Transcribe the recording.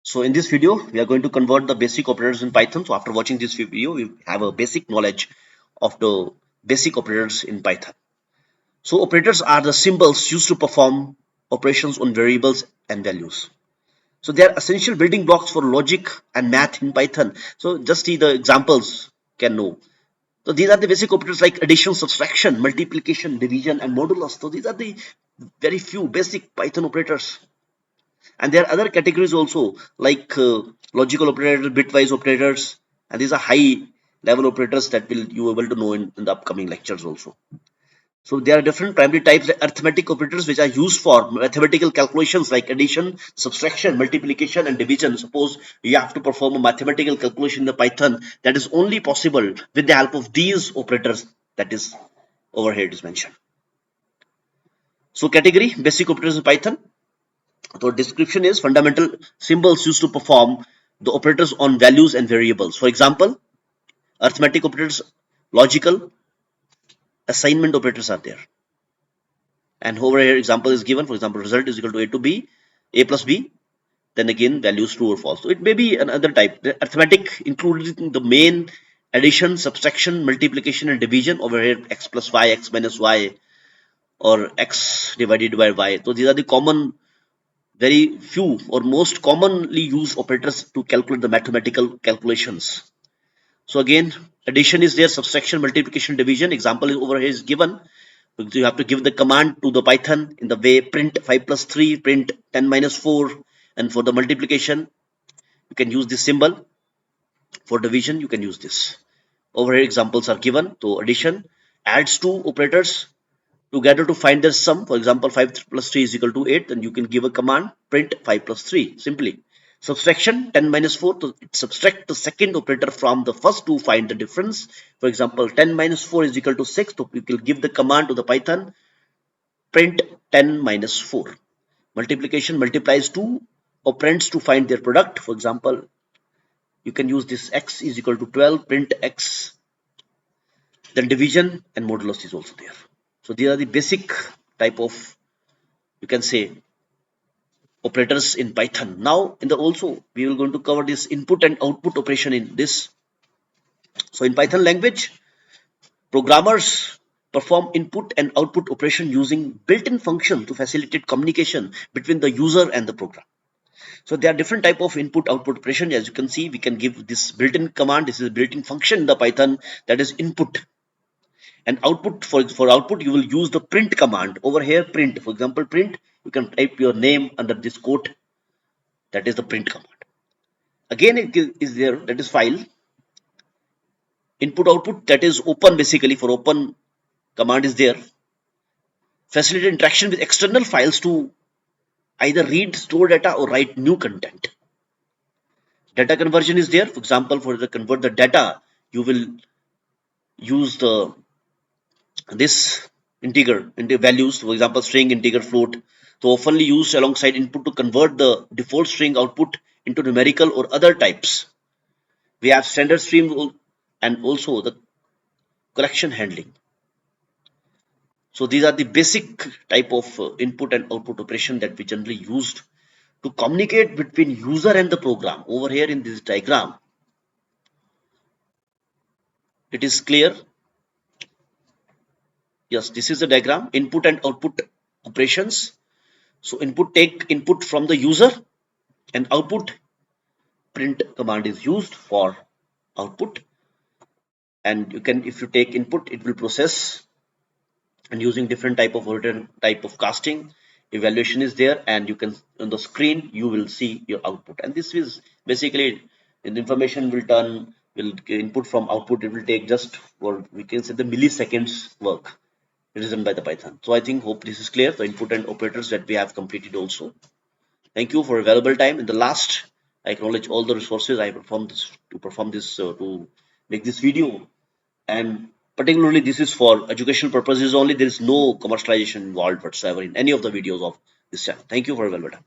So in this video, we are going to convert the basic operators in Python. So after watching this video, we have a basic knowledge of the basic operators in Python. So operators are the symbols used to perform operations on variables and values. So they are essential building blocks for logic and math in Python. So just see the examples can know. So these are the basic operators like addition, subtraction, multiplication, division, and modulus. So these are the very few basic Python operators. And there are other categories also like logical operators, bitwise operators, and these are high level operators that will you able to know in the upcoming lectures also. So there are different primary types like arithmetic operators which are used for mathematical calculations like addition, subtraction, multiplication, and division. Suppose you have to perform a mathematical calculation in the Python, that is only possible with the help of these operators, that is over here it is mentioned. So category basic operators in Python. So description is fundamental symbols used to perform the operators on values and variables. For example, arithmetic operators, logical, assignment operators are there. And over here example is given. For example, result is equal to a to b, a plus b. Then again values true or false. So it may be another type. The arithmetic including the main addition, subtraction, multiplication, and division. Over here x plus y, x minus y, or x divided by y. So these are the common very few or most commonly used operators to calculate the mathematical calculations. So again, addition is there, subtraction, multiplication, division. Example is over here is given. You have to give the command to the Python in the way print 5 plus 3, print 10 minus 4, and for the multiplication, you can use this symbol. For division, you can use this. Over here, examples are given. So addition adds two operators together to find their sum. For example, 5 plus 3 is equal to 8. Then you can give a command print 5 plus 3 simply. Subtraction 10 minus 4 to subtract the second operator from the first to find the difference. For example, 10 minus 4 is equal to 6. So you can give the command to the Python print 10 minus 4. Multiplication multiplies two operands to find their product. For example, you can use this x is equal to 12, print x. Then division and modulus is also there. So these are the basic type of, you can say, operators in Python. Now in the also we will going to cover this input and output operation in this. So in Python language, programmers perform input and output operation using built-in function to facilitate communication between the user and the program. So there are different type of input output operation. As you can see, we can give this built-in command. This is a built-in function in the Python, that is input. And output, for output you will use the print command. Over here print, for example print, you can type your name under this quote, that is the print command. Again it is there, that is file. Input output, that is open, basically for open command is there. Facilitate interaction with external files to either read store data or write new content. Data conversion is there. For example, for the convert the data, you will use the this integer into values. For example, string, integer, float. So oftenly used alongside input to convert the default string output into numerical or other types. We have standard stream and also the collection handling. So these are the basic type of input and output operation that we generally used to communicate between user and the program. Over here in this diagram, it is clear. Yes, this is the diagram, input and output operations. So input take input from the user, and output print command is used for output. And you can, if you take input, it will process, and using different type of order type of casting, evaluation is there, and you can on the screen you will see your output. And this is basically the information will turn, will input from output, it will take just, or we can say the milliseconds work. It is done by the Python. So I think hope this is clear, the input and operators that we have completed also. Thank you for a valuable time. In the last, I acknowledge all the resources I performed this to make this video, and particularly this is for educational purposes only. There is no commercialization involved whatsoever in any of the videos of this channel. Thank you for a valuable time.